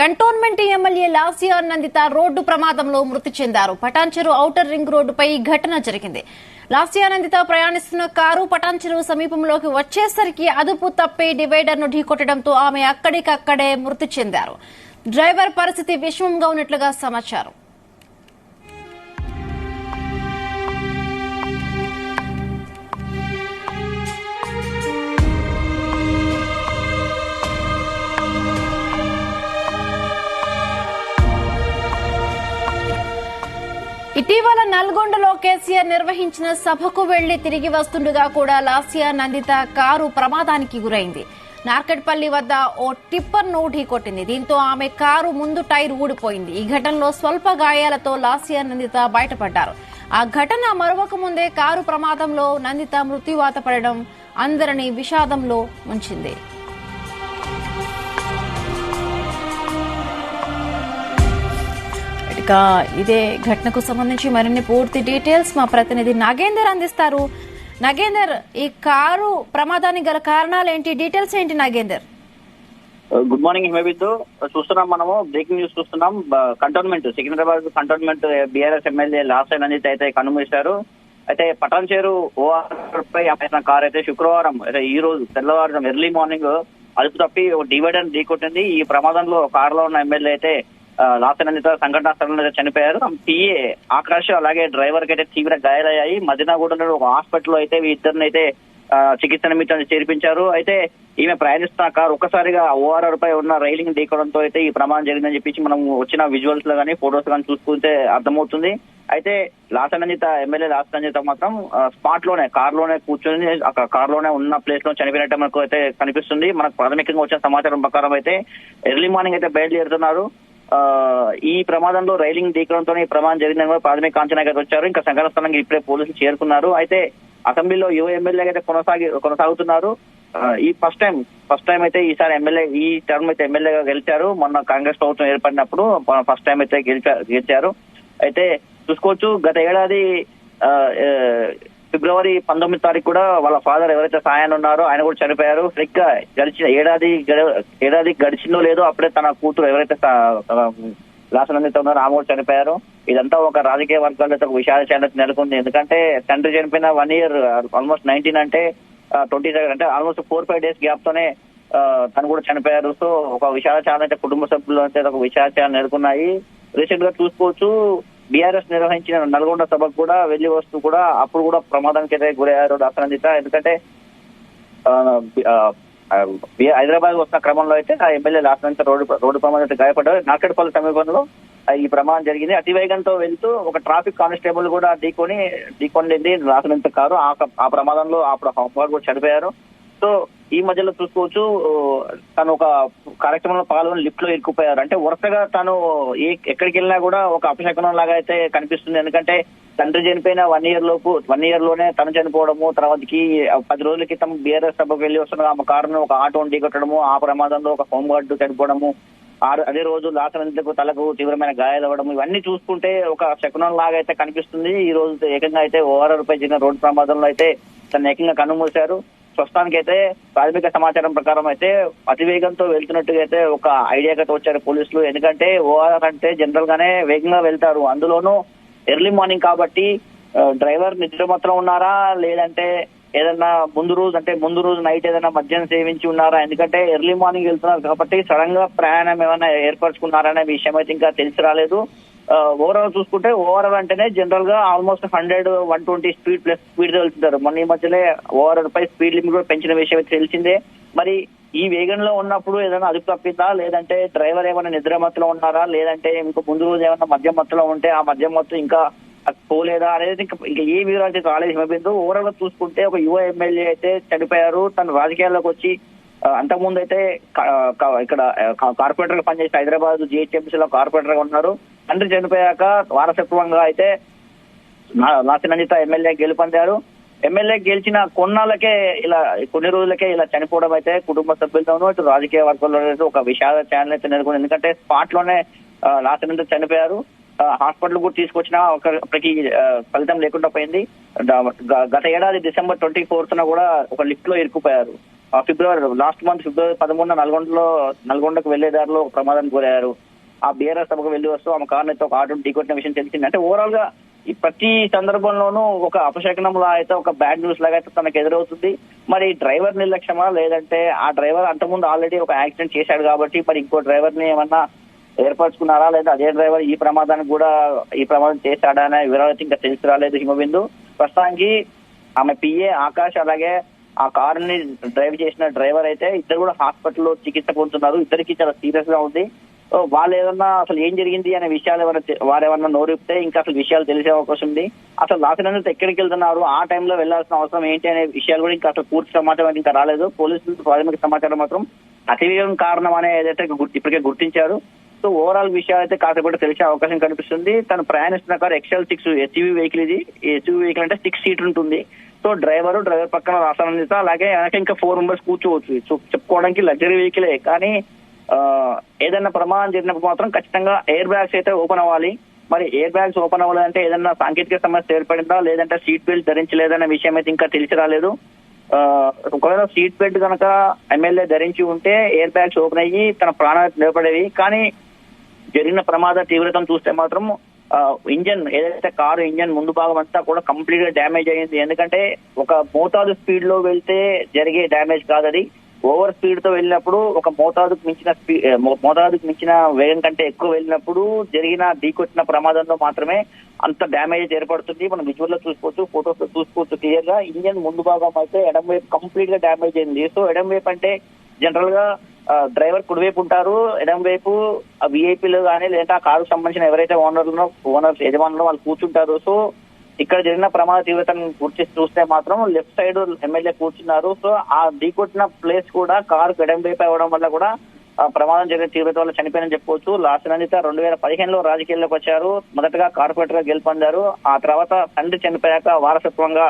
Cantonment MLA Lasya Nanditha road ప్రమాదంలో మృతి చెందారు. పటాన్చెరు ఔటర్ రింగ్ రోడ్డుపై ఈ ఘటన జరిగింది. లాస్యా నందిత ప్రయాణిస్తున్న కారు పటాన్చెరు సమీపంలోకి వచ్చేసరికి అదుపు తప్పి డివైడర్ ను ఢీకొట్టడంతో ఆమె అక్కడికక్కడే మృతి చెందారు. డ్రైవర్ పరిస్థితి విషమంగా ఉన్నట్లుగా సమాచారం. ఇటీవల నల్గొండలో కేసీఆర్ నిర్వహించిన సభకు వెళ్లి తిరిగి వస్తుండగా కూడా లాస్యా నందిత కారు ప్రమాదానికి గురైంది. నార్కెట్పల్లి వద్ద ఓ టిప్పర్ ను ఢీకొట్టింది. దీంతో ఆమె కారు ముందు టైర్ ఊడిపోయింది. ఈ ఘటనలో స్వల్ప గాయాలతో లాస్యా నందిత బయటపడ్డారు. ఆ ఘటన మరొక ముందే కారు ప్రమాదంలో నందిత మృత్యువాత పడడం అందరినీ విషాదంలో ముంచింది. ఇదే ఘటనకు సంబంధించి మరిన్ని పూర్తి డీటెయిల్స్ మా ప్రతినిధి నాగేందర్ అందిస్తారు. నాగేందర్, ఈ కారు ప్రమాదానికి గల కారణాలు ఏంటి, డీటెయిల్స్ ఏంటి నాగేందర్? Good morning Himabindu. చూస్తున్నాం, మనము బ్రేకింగ్ న్యూస్ చూస్తున్నాం. Cantonment Secunderabad cantonment BRS MLA Lasya Nanditha అయితే కన్నుమూశారు. అయితే పటాన్చెరు ఓఆర్ పై కారు అయితే శుక్రవారం ఈ రోజు తెల్లవారుజాము ఎర్లీ మార్నింగ్ అదుపు తప్పి ఒక డివైడర్ ఢీకొట్టింది. ఈ ప్రమాదంలో కారులో ఉన్న ఎమ్మెల్యే అయితే లాస్యా నందిత సంఘటనా స్థలంలో చనిపోయారు. టీఏ ఆకాష్ అలాగే డ్రైవర్ కి అయితే తీవ్ర గాయాలయ్యాయి. మదినాగూడలో ఒక హాస్పిటల్ అయితే ఇద్దరిని అయితే చికిత్స నిమిత్తం చేర్పించారు. అయితే ఈమె ప్రయాణిస్తున్న కారు ఒక్కసారిగా ఓఆర్ఆర్ పై ఉన్న రైలింగ్ ఢీకోవడంతో అయితే ఈ ప్రమాదం జరిగిందని చెప్పేసి మనం వచ్చిన విజువల్స్ లో కానీ ఫొటోస్ కానీ చూసుకుంటే అర్థమవుతుంది. అయితే లాస్యా నందిత ఎమ్మెల్యే లాస్యా నందిత మాత్రం స్పాట్ లోనే కారులోనే కూర్చొని అక్కడ కారులోనే ఉన్న ప్లేస్ లో చనిపోయినట్టు మనకు అయితే కనిపిస్తుంది. మనకు ప్రాథమికంగా వచ్చిన సమాచారం ప్రకారం అయితే ఎర్లీ మార్నింగ్ అయితే బయలుదేరుతున్నారు. ఈ ప్రమాదంలో రైలింగ్ ఢీకడంతో ఈ ప్రమాదం జరిగిందని కూడా ప్రాథమిక అంచనాగా వచ్చారు. ఇంకా సంఘటన స్థలానికి ఇప్పుడే పోలీసులు చేరుకున్నారు. అయితే అసెంబ్లీలో యువ ఎమ్మెల్యేగా అయితే కొనసాగుతున్నారు. ఈ ఫస్ట్ టైం అయితే ఈసారి ఎమ్మెల్యే ఈ టర్మ్ అయితే ఎమ్మెల్యేగా గెలిచారు. మొన్న కాంగ్రెస్ ప్రభుత్వం ఏర్పడినప్పుడు ఫస్ట్ టైం అయితే గెలిచారు. అయితే చూసుకోవచ్చు, గత ఏడాది ఫిబ్రవరి 19 తారీఖు కూడా వాళ్ళ ఫాదర్ ఎవరైతే సాయాన్ని ఉన్నారో ఆయన కూడా చనిపోయారు. సరిగ్గా గడిచిన ఏడాది గడిచిందో లేదో అప్పుడే తన కూతురు ఎవరైతే లాస్యా నందిత ఉన్నారో ఆమె కూడా చనిపోయారు. ఇదంతా ఒక రాజకీయ వర్గాల్లో ఒక విషాద నెలకొంది. ఎందుకంటే తండ్రి చనిపోయిన 1 year ఆల్మోస్ట్ 19 అంటే 27 అంటే ఆల్మోస్ట్ 4-5 days గ్యాప్ తోనే తను కూడా చనిపోయారు. సో ఒక విషాద అయితే కుటుంబ సభ్యులు అంటే ఒక విషాద నెలకొన్నాయి. రీసెంట్ గా చూసుకోవచ్చు, బీఆర్ఎస్ నిర్వహించిన నల్గొండ సభకు కూడా వెళ్లి వస్తూ కూడా అప్పుడు కూడా ప్రమాదానికి అయితే గురయ్యారు లాస్యా నందిత. ఎందుకంటే హైదరాబాద్ వస్తున్న క్రమంలో అయితే ఆ ఎమ్మెల్యే లాస్యా నందిత రోడ్డు ప్రమాదం అయితే గాయపడ్డారు. నార్కెట్పల్లి సమీపంలో ఈ ప్రమాదం జరిగింది. అతివేగంతో వెళ్తూ ఒక ట్రాఫిక్ కానిస్టేబుల్ కూడా ఢీకొనింది లాస్యా నందిత కారు. ఆ ప్రమాదంలో అప్పుడు హోంగార్డ్ కూడా చనిపోయారు. సో ఈ మధ్యలో చూసుకోవచ్చు, తను ఒక కార్యక్రమంలో పాల్గొని లిఫ్ట్ లో ఇరుక్కుపోయారు. అంటే వరుసగా తను ఎక్కడికి వెళ్ళినా కూడా ఒక అపశకనం లాగా అయితే కనిపిస్తుంది. ఎందుకంటే తండ్రి చనిపోయిన 1 year లోనే తను చనిపోవడము, తర్వాతకి 10 రోజుల క్రితం బీఆర్ఎస్ సభకు వెళ్లి వస్తున్న ఆమె కారును ఒక ఆటోను ఢీకొట్టడము, ఆ ప్రమాదంలో ఒక హోంగార్డు చనిపోవడము, అదే రోజు లాస్యా నందితకు తలకు తీవ్రమైన గాయాలు అవ్వడం, ఇవన్నీ చూసుకుంటే ఒక శకునం లాగా అయితే కనిపిస్తుంది. ఈ రోజు ఏకంగా అయితే ఓఆర్ఆర్ పై జరిగిన రోడ్డు ప్రమాదంలో అయితే తను ఏకంగా కన్నుమూశారు. ప్రస్తుతానికి అయితే ప్రాథమిక సమాచారం ప్రకారం అయితే అతివేగంతో వెళ్తున్నట్టుగా అయితే ఒక ఐడియాగా వచ్చారు పోలీసులు. ఎందుకంటే ఓఆర్ఆర్ అంటే జనరల్ గానే వేగంగా వెళ్తారు, అందులోనూ ఎర్లీ మార్నింగ్ కాబట్టి డ్రైవర్ నిద్రమత్తులో ఉన్నారా లేదంటే ఏదన్నా ముందు రోజు నైట్ ఏదైనా మద్యం సేవించి ఉన్నారా? ఎందుకంటే ఎర్లీ మార్నింగ్ వెళ్తున్నారు కాబట్టి సడన్ గా ప్రయాణం ఏమైనా ఏర్పరచుకున్నారనే విషయం అయితే ఇంకా తెలిసి రాలేదు. ఓవరాల్ చూసుకుంటే ఓఆర్ఆర్ అంటేనే జనరల్ గా ఆల్మోస్ట్ 100-120 స్పీడ్ వెళ్తుంటారు. మొన్న ఈ మధ్యలో ఓఆర్ఆర్ పై స్పీడ్ లిమిట్ కూడా పెంచిన విషయం అయితే తెలిసిందే. మరి ఈ వేగంలో ఉన్నప్పుడు ఏదైనా అదుపు తప్పిందా, లేదంటే డ్రైవర్ ఏమైనా నిద్ర మత్తులో ఉన్నారా, లేదంటే ఇంకో ముందు రోజు ఏమైనా మద్యం మత్తులో ఉంటే ఆ మద్యం మత్తు ఇంకా పోలేదా అనేది ఇంకా ఏ వివరాలు అయితే రాలేదు హిమబిందు. ఓవరాల్ గా చూసుకుంటే ఒక యువ ఎమ్మెల్యే అయితే చనిపోయారు. తను రాజకీయాల్లోకి వచ్చి అంతకుముందు అయితే ఇక్కడ కార్పొరేటర్ గా పనిచేసి హైదరాబాద్ జిహెచ్ఎంసీలో కార్పొరేటర్ గా ఉన్నారు. తండ్రి చనిపోయాక వారసత్వంగా అయితే లాస్యా నందిత ఎమ్మెల్యే గెలుపొందారు. ఎమ్మెల్యే గెలిచిన కొన్ని రోజులకే ఇలా చనిపోవడం అయితే కుటుంబ సభ్యులతోనూ ఇటు రాజకీయ వర్గాల్లో ఒక విషాద ఛానల్ అయితే నెలకొంది. ఎందుకంటే స్పాట్ లోనే లాస్యా నందిత చనిపోయారు. హాస్పిటల్ కూడా తీసుకొచ్చినా ఒకరికి ఫలితం లేకుండా పోయింది. గత ఏడాది December 24th కూడా ఒక లిఫ్ట్ లో ఇరుక్కుపోయారు. లాస్ట్ మంత్ ఫిబ్రవరి 13 నల్గొండకు వెళ్లే దారిలో ప్రమాదానికి గురయ్యారు. ఆ బీఆర్ఎస్ సభకు వెళ్లి వస్తూ ఆమె కారుని అయితే ఒక ఆటోని ఢీకొట్టిన విషయం తెలిసింది. అంటే ఓవరాల్ గా ఈ ప్రతి సందర్భంలోనూ ఒక అపశకనంలా అయితే ఒక బ్యాడ్ న్యూస్ లాగా అయితే తనకు ఎదురవుతుంది. మరి డ్రైవర్ నిర్లక్ష్యమా, లేదంటే ఆ డ్రైవర్ అంతకుముందు ఆల్రెడీ ఒక యాక్సిడెంట్ చేశాడు కాబట్టి మరి ఇంకో డ్రైవర్ ని ఏమన్నా ఏర్పరచుకున్నారా, లేదా అదే డ్రైవర్ ఈ ప్రమాదం చేశాడా అనే వివరాలు ఇంకా తెలిసి రాలేదు హిమబిందు. ప్రస్తుతానికి ఆమె పిఏ ఆకాష్ అలాగే ఆ కారుని డ్రైవ్ చేసిన డ్రైవర్ అయితే ఇద్దరు కూడా హాస్పిటల్లో చికిత్స పొందుతున్నారు. ఇద్దరికి చాలా సీరియస్ గా ఉంది. వాళ్ళు ఏమన్నా అసలు ఏం జరిగింది అనే విషయాలు వారేమన్నా నోరిపితే ఇంకా అసలు విషయాలు తెలిసే అవకాశం ఉంది. అసలు లాసనందిత ఎక్కడికి వెళ్తున్నారు, ఆ టైంలో వెళ్లాల్సిన అవసరం ఏంటి అనే విషయాలు కూడా ఇంకా అసలు పూర్తి సమాచారం ఇంకా రాలేదు. పోలీసులు ప్రాథమిక సమాచారం మాత్రం అతివేగం కారణం అనేది ఏదైతే ఇప్పటికే గుర్తించారు. సో ఓవరాల్ విషయాలు అయితే కాసేపటి తెలిసే అవకాశం కనిపిస్తుంది. తను ప్రయాణిస్తున్న కారు XL6 SUV వెహికల్. ఇది SUV వెహికల్ అంటే 6 సీటర్ ఉంటుంది. సో డ్రైవర్ పక్కన లాసనందిత, అలాగే వెనక ఇంకా 4 మెంబర్స్ కూర్చోవచ్చు. సో చెప్పుకోవడానికి లగ్జరీ వెహికలే, కానీ ఏదైనా ప్రమాదం జరిగినప్పుడు మాత్రం ఖచ్చితంగా ఎయిర్ బ్యాగ్స్ అయితే ఓపెన్ అవ్వాలి. మరి ఎయిర్ బ్యాగ్స్ ఓపెన్ అవ్వాలంటే ఏదైనా సాంకేతిక సమస్య ఏర్పడిందా, లేదంటే సీట్ బెల్ట్ ధరించలేదనే విషయం అయితే ఇంకా తెలిసి రాలేదు. ఒకవేళ సీట్ బెల్ట్ కనుక ఎమ్మెల్యే ధరించి ఉంటే ఎయిర్ బ్యాగ్స్ ఓపెన్ అయ్యి తన ప్రాణాలు నిలబడేవి. కానీ జరిగిన ప్రమాద తీవ్రతను చూస్తే మాత్రం ఇంజన్ ఏదైతే కారు ఇంజన్ ముందు భాగం అంతా కూడా కంప్లీట్ గా డ్యామేజ్ అయ్యింది. ఎందుకంటే ఒక మోతాదు స్పీడ్ లో వెళ్తే జరిగే డ్యామేజ్ కాదు అది. ఓవర్ స్పీడ్ తో వెళ్ళినప్పుడు ఒక మోతాదుకు మించిన వేగం కంటే ఎక్కువ వెళ్ళినప్పుడు జరిగిన ఢీకొట్టిన ప్రమాదంలో మాత్రమే అంత డ్యామేజ్ ఏర్పడుతుంది. మనం విజువల్ లో చూసుకోవచ్చు, ఫోటోస్ లో చూసుకోవచ్చు క్లియర్ గా. ఇంజన్ ముందు భాగం అయితే ఎడం వైపు కంప్లీట్ గా డ్యామేజ్ అయింది. సో ఎడం వైపు అంటే జనరల్ గా డ్రైవర్ కుడివైపు ఉంటారు, ఎడం వైపు విఐపీలు కానీ లేదా ఆ కారుకు సంబంధించిన ఎవరైతే ఓనర్స్ యజమానులు వాళ్ళు కూర్చుంటారు. సో ఇక్కడ జరిగిన ప్రమాద తీవ్రతను చూస్తే మాత్రం లెఫ్ట్ సైడ్ ఎమ్మెల్యే కూర్చున్నారు. సో ఆ ఢీకొట్టిన ప్లేస్ కూడా కారు ఎడం వైపు అవ్వడం వల్ల కూడా ప్రమాదం జరిగిన తీవ్రత వల్ల చనిపోయిందని చెప్పుకోవచ్చు. లాసనందిత 2015లో రాజకీయాల్లోకి వచ్చారు. మొదటగా కార్పొరేటర్ గా గెలుపొందారు. ఆ తర్వాత తండ్రి చనిపోయాక వారసత్వంగా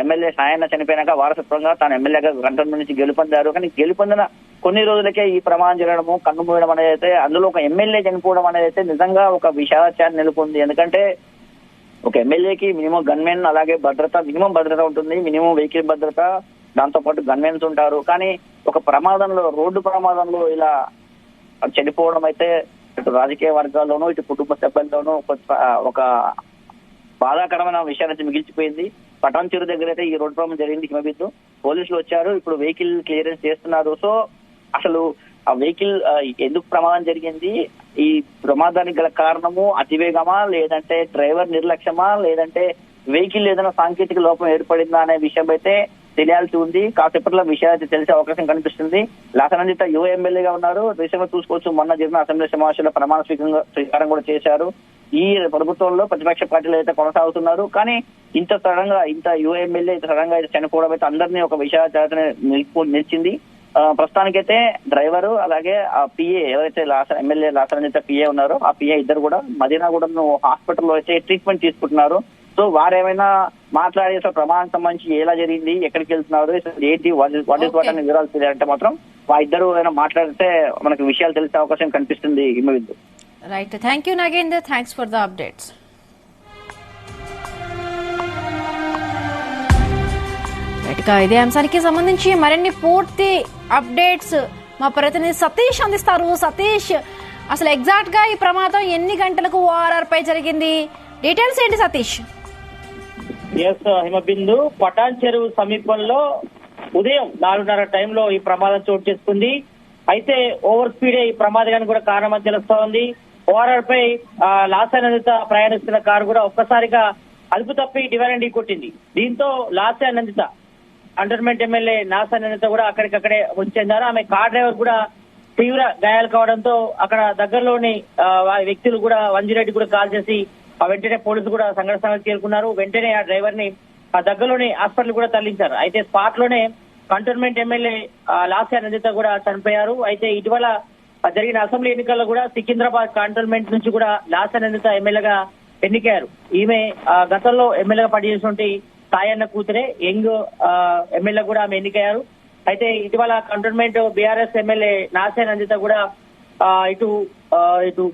ఎమ్మెల్యే సాయన్న చనిపోయినాక వారసత్వంగా తాను ఎమ్మెల్యేగా కంటోన్మెంట్ నుంచి గెలుపొందారు. కానీ గెలుపొందిన కొన్ని రోజులకే ఈ ప్రమాదం జరగడము, కన్ను మూయడం అనేది అయితే, అందులో ఒక ఎమ్మెల్యే చనిపోవడం అనేది అయితే నిజంగా ఒక విషాదాన్ని నెలకొంది. ఎందుకంటే ఒక ఎమ్మెల్యేకి మినిమం గన్మెన్ అలాగే మినిమం భద్రత ఉంటుంది, మినిమం వెహికల్ భద్రత, దాంతో పాటు గన్మెన్స్ ఉంటారు. కానీ ఒక రోడ్డు ప్రమాదంలో ఇలా చనిపోవడం అయితే ఇటు రాజకీయ వర్గాల్లోనూ ఇటు కుటుంబ సభ్యుల్లోనూ ఒక బాధాకరమైన విషయాన్ని మిగిల్చిపోయింది. పటాన్ చెరువు దగ్గర అయితే ఈ రోడ్డు ప్రమాదం జరిగింది హిమబిందు. పోలీసులు వచ్చారు, ఇప్పుడు వెహికల్ క్లియరెన్స్ చేస్తున్నారు. సో అసలు ఆ వెహికల్ ఎందుకు ప్రమాదం జరిగింది, ఈ ప్రమాదానికి గల కారణము అతివేగమా, లేదంటే డ్రైవర్ నిర్లక్ష్యమా, లేదంటే వెహికల్ ఏదైనా సాంకేతిక లోపం ఏర్పడిందా అనే విషయం అయితే తెలియాల్సి ఉంది. కాసేపట్లో విషయాలు తెలిసే అవకాశం కనిపిస్తుంది. లాసనందిత యువ ఎమ్మెల్యేగా ఉన్నారు. రీసెంట్ చూసుకోవచ్చు, మొన్న జరిగిన అసెంబ్లీ సమావేశంలో ప్రమాణ స్వీకారం కూడా చేశారు. ఈ ప్రభుత్వంలో ప్రతిపక్ష పార్టీలు అయితే కొనసాగుతున్నారు. కానీ ఇంత యువ ఎమ్మెల్యే సడన్ గా చనిపోవడం అయితే అందరినీ ఒక విషయాన్ని నిలిచింది. ప్రస్తుతానికైతే డ్రైవరు అలాగే ఆ పిఏ ఎవరైతే ఎమ్మెల్యే లాసనందిత పిఏ ఉన్నారో ఆ పిఏ ఇద్దరు కూడా మదీనాగూడెం హాస్పిటల్లో అయితే ట్రీట్మెంట్ తీసుకుంటున్నారు. సో వారేమైనా మాట్లాడే ప్రమాదానికి సంబంధించి ఎలా జరిగింది, ఎక్కడికి వెళ్తున్నారు, ఏంటి వాట్ అనే వివరాలు తెలియాలంటే మాత్రం ఇద్దరు ఏమైనా మాట్లాడితే మనకు విషయాలు తెలిసే అవకాశం కనిపిస్తుంది. Himabindu. Right, thank you Nagender, thanks for the updates. ఇదే అంశానికి సంబంధించి మరిన్ని పూర్తి అప్డేట్స్ మా ప్రతినిధి సతీష్ అందిస్తారు. సతీష్, అసలు ఎగ్జాక్ట్ గా ఈ ప్రమాదం ఎన్ని గంటలకు ORR పై జరిగింది, డీటెయిల్స్ ఏంటి సతీష్? హిమబిందు, పటాన్ చెరువు సమీపంలో ఉదయం 4:30 టైంలో ఈ ప్రమాదం చోటు చేసుకుంది. అయితే ఓవర్ స్పీడే ఈ ప్రమాదానికి కూడా కారణమని తెలుస్తోంది. ORR పై లాసనందిత ప్రయాణిస్తున్న కారు కూడా ఒక్కసారిగా అదుపు తప్పి డివైడర్ ఢీ కొట్టింది. దీంతో లాసనందిత కంటోన్మెంట్ ఎమ్మెల్యే లాసనందిత కూడా అక్కడికక్కడే ఉంచెందారు. ఆమె కార్ డ్రైవర్ కూడా తీవ్ర గాయాలు కావడంతో అక్కడ దగ్గరలోని వ్యక్తులు కూడా 108 కూడా కాల్ చేసి వెంటనే పోలీసులు కూడా సంఘటన స్థలానికి చేరుకున్నారు. వెంటనే ఆ డ్రైవర్ ని దగ్గరలోని హాస్పిటల్ కూడా తరలించారు. అయితే స్పాట్ లోనే కంటోన్మెంట్ ఎమ్మెల్యే లాసనందిత కూడా చనిపోయారు. అయితే ఇటీవల జరిగిన అసెంబ్లీ ఎన్నికల్లో కూడా సికింద్రాబాద్ కంటోన్మెంట్ నుంచి కూడా లాసనందిత ఎమ్మెల్యేగా ఎన్నికయ్యారు. ఈమె గతంలో ఎమ్మెల్యేగా పనిచేసినటువంటి సాయన్న కూతురే, యంగ్ ఎమ్మెల్యే కూడా ఆమె ఎన్నికయ్యారు. అయితే ఇటీవల కంటోన్మెంట్ బీఆర్ఎస్ ఎమ్మెల్యే లాసనందిత కూడా ఇటు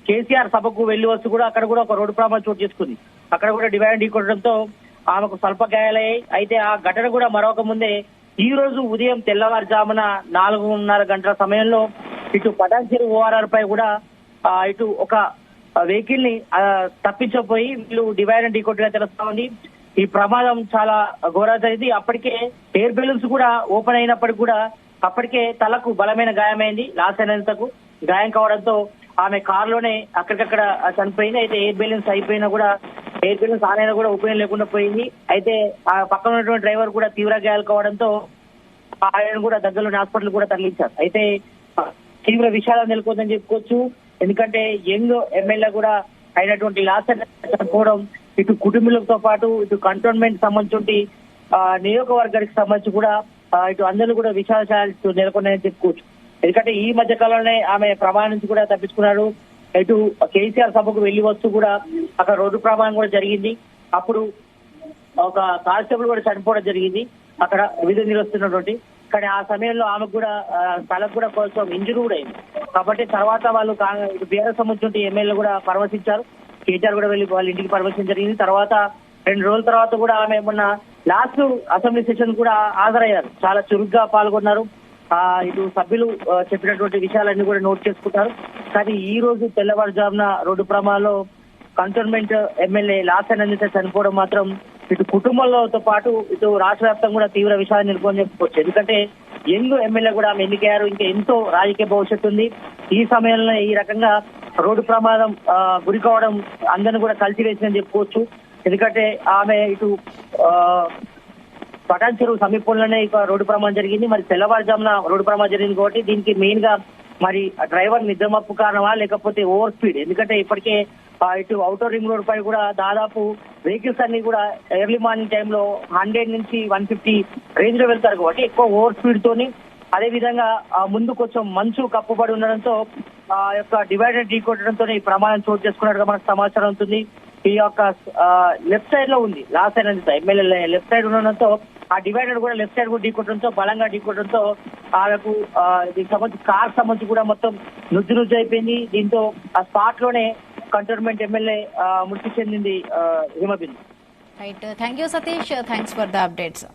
కేసీఆర్ సభకు వెళ్లి వస్తూ కూడా అక్కడ కూడా ఒక రోడ్డు ప్రమాదం చోటు చేసుకుంది. అక్కడ కూడా డివైడర్ ఢీ కొట్టడంతో ఆమెకు స్వల్ప గాయాలయ్యాయి. అయితే ఆ ఘటన కూడా మరొక ముందే ఈ రోజు ఉదయం తెల్లవారుజామున 4:30 గంటల సమయంలో ఇటు పటాన్చెరు ఓఆర్ఆర్ పై కూడా ఇటు ఒక వెహికల్ ని తప్పించపోయి వీళ్ళు డివైడ్ అండ్ డీకోడ్ గా తెలుస్తా ఉంది. ఈ ప్రమాదం చాలా ఘోరమైంది. అప్పటికే ఎయిర్ బెలూన్స్ కూడా ఓపెన్ అయినప్పటికీ కూడా అప్పటికే తలకు బలమైన గాయమైంది. లాసైనంతకు గాయం కావడంతో ఆమె కారులోనే అక్కడికక్కడ చనిపోయింది. అయితే ఎయిర్ బెలూన్స్ అయిపోయినా కూడా ఎయిర్ బెలూన్స్ ఆన్ అయినా కూడా ఉపయోగం లేకుండా పోయింది. అయితే ఆ పక్కన ఉన్నటువంటి డ్రైవర్ కూడా తీవ్ర గాయాలు కావడంతో ఆయన కూడా దగ్గరలోని హాస్పిటల్ కూడా తరలించారు. అయితే తీవ్ర విషాదం నెలకొందని చెప్పుకోవచ్చు. ఎందుకంటే యంగ్ ఎమ్మెల్యే కూడా అయినటువంటి లాసన్ చనిపోవడం ఇటు కుటుంబీలతో పాటు ఇటు కంటోన్మెంట్ సంబంధించి నియోజకవర్గానికి సంబంధించి కూడా ఇటు అందరూ కూడా విషాదాలు నెలకొన్నాయని చెప్పుకోవచ్చు. ఎందుకంటే ఈ మధ్య కాలంలోనే ఆమె ప్రమాదం నుంచి కూడా తప్పించుకున్నారు. ఇటు కేసీఆర్ సభకు వెళ్లి వస్తూ కూడా అక్కడ రోడ్డు ప్రమాదం కూడా జరిగింది. అప్పుడు ఒక కానిస్టేబుల్ కూడా చనిపోవడం జరిగింది అక్కడ విధులు నిర్వహిస్తున్నటువంటి. కానీ ఆ సమయంలో ఆమెకు కూడా తలకు కూడా కొంచెం ఇంజరీ కూడా అయింది. కాబట్టి తర్వాత వాళ్ళు బీఆర్ఎస్ సంబంధించిన ఎమ్మెల్యే కూడా పరామర్శించారు. కేటీఆర్ కూడా వెళ్లి వాళ్ళ ఇంటికి పరామర్శించడం జరిగింది. తర్వాత 2 రోజుల తర్వాత కూడా ఆమె మొన్న లాస్ట్ అసెంబ్లీ సెషన్ కూడా హాజరయ్యారు. చాలా చురుగ్గా పాల్గొన్నారు. ఇటు సభ్యులు చెప్పినటువంటి విషయాలన్నీ కూడా నోట్ చేసుకుంటారు. కానీ ఈ రోజు తెల్లవారుజామున రోడ్డు ప్రమాదంలో కంటోన్మెంట్ ఎమ్మెల్యే లాసన్ నందిత చనిపోవడం మాత్రం ఇటు కుటుంబంలోతో పాటు ఇటు రాష్ట్ర వ్యాప్తంగా కూడా తీవ్ర విషయాన్ని నిలుపుకొని చెప్పుకోవచ్చు. ఎందుకంటే యంగ్ ఎమ్మెల్యే కూడా ఆమె ఎన్నికయ్యారు. ఇంకా ఎంతో రాజకీయ భవిష్యత్తు ఉంది. ఈ సమయంలో ఈ రకంగా రోడ్డు ప్రమాదం గురి కావడం అందరిని కూడా కలిసివేసిందని చెప్పుకోవచ్చు. ఎందుకంటే ఆమె ఇటు పటాన్చెరు సమీపంలోనే ఇక రోడ్డు ప్రమాదం జరిగింది. మరి తెల్లవారుజామున రోడ్డు ప్రమాదం జరిగింది కాబట్టి దీనికి మెయిన్ గా మరి డ్రైవర్ నిద్రమప్పు కారణమా లేకపోతే ఓవర్ స్పీడ్? ఎందుకంటే ఇప్పటికే ఇటు ఔటర్ రింగ్ రోడ్ పై కూడా దాదాపు వెహికల్స్ అన్ని కూడా ఎర్లీ మార్నింగ్ టైంలో 100 నుంచి 150 రేంజ్ లో వెళ్తారు కాబట్టి ఎక్కువ ఓవర్ స్పీడ్ తోని, అదే విధంగా ముందు కొంచెం మంచు కప్పుబడి ఉండడంతో ఆ యొక్క డివైడర్ ఢీకొట్టడంతో ఈ ప్రమాదం చోటు చేసుకున్నట్టుగా మనకు సమాచారం ఉంటుంది. ఈ యొక్క లెఫ్ట్ సైడ్ లో ఉంది లాస్ట్ సైడ్ అంతా ఎమ్మెల్యే లెఫ్ట్ సైడ్ ఉండడంతో ఆ డివైడర్ కూడా లెఫ్ట్ సైడ్ కూడా ఢీకొట్టడంతో బలంగా ఢీకొట్టడంతో ఆమెకు దీనికి సంబంధించి కార్ సంబంధించి కూడా మొత్తం నుజ్జు అయిపోయింది. దీంతో ఆ స్పాట్ లోనే కంటోన్మెంట్ ఎమ్మెల్యే మృతి చెందింది. Himabindu. Right, thank you Satish, thanks for the updates.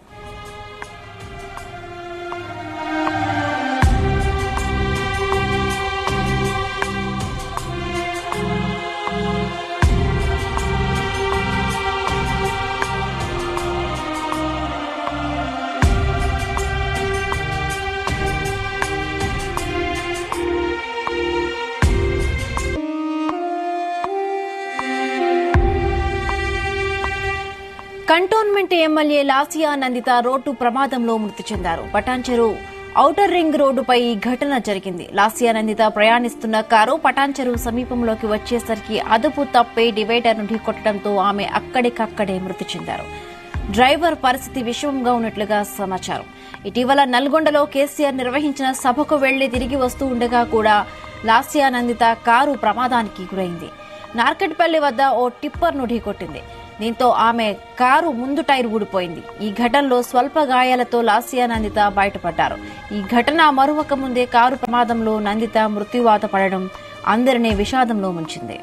Cantonment MLA Lasya Nanditha road ప్రమాదంలో మృతి చెందారు. పటాన్చెరు ఔటర్ రింగ్ రోడ్డుపై ఈ ఘటన జరిగింది. లాసియా నందిత ప్రయాణిస్తున్న కారు పటాన్చెరు సమీపంలోకి వచ్చేసరికి అదుపు తప్పి డివైడర్ ను ఢీకొట్టడంతో ఆమె అక్కడికక్కడే మృతి చెందారు. డ్రైవర్ పరిస్థితి విషమంగా ఉన్నట్లుగా సమాచారం. ఇటీవల నల్గొండలో కేసీఆర్ నిర్వహించిన సభకు వెళ్లి తిరిగి వస్తూ ఉండగా కూడా లాసియా నందిత కారు ప్రమాదానికి గురైంది. నార్కెట్పల్లి వద్ద ఓ టిప్పర్ ను ఢీకొట్టింది. దీంతో ఆమె కారు ముందు టైర్ ఊడిపోయింది. ఈ ఘటనలో స్వల్ప గాయాలతో లాసియా నందిత బయటపడ్డారు. ఈ ఘటన మరొక ముందే కారు ప్రమాదంలో నందిత మృత్యువాత పడడం అందరినీ విషాదంలో ముంచింది.